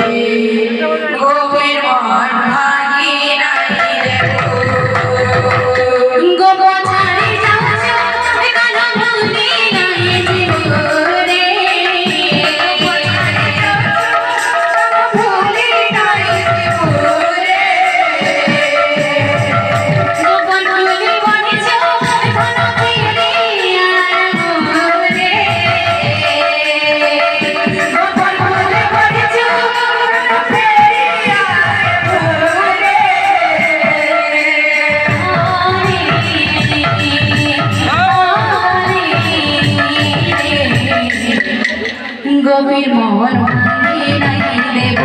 গোপীর মন ভাঙি নাই দেব গোপ ছাড়ি যাচ্ছ কালো ভুলি নাই জীব রে ভুলি নাই জীব রে গোপন ভুলি বনিছ ধন ফিরি আর রে গোপন ভুলি বনিছ গভীর মন ভাঙি নাই দেব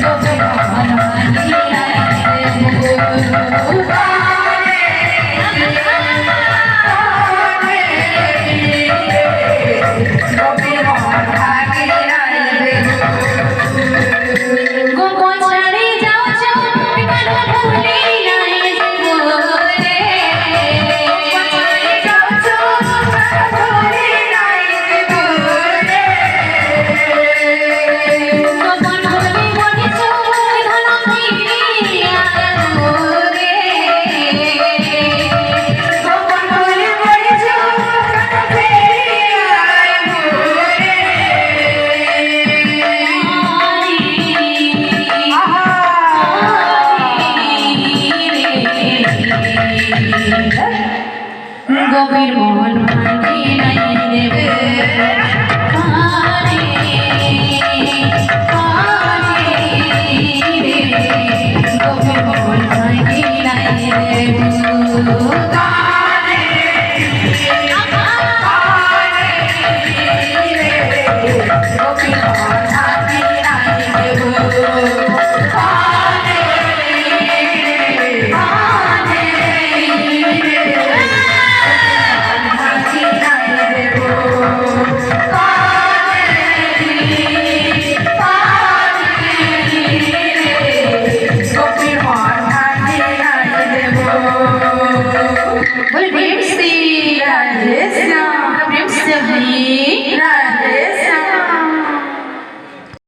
গভীর মন ভাঙি নাই দেব গভীর মন ভাঙি নাই দেব গোপন ছাড়ি যাচ্ছ কালো ভুলি নাই জীব রে গোপন ছাড়ি যাচ্ছ কালো ভুলি নাই জীব রে গোপন ভুলি বনিছ ধন ফিরি আনবো রে গোপন ভুলি বনিছ ধন ফিরি আনবো রে গভীর মন ভাঙি নাই দেবে কানে কানে রে গভীর মন ভাঙি নাই দেবে কানে কানে রে গভীর মন ভাঙি নাই দেবে কানে কানে রে प्रेम से राधे श्याम प्रेम से राधे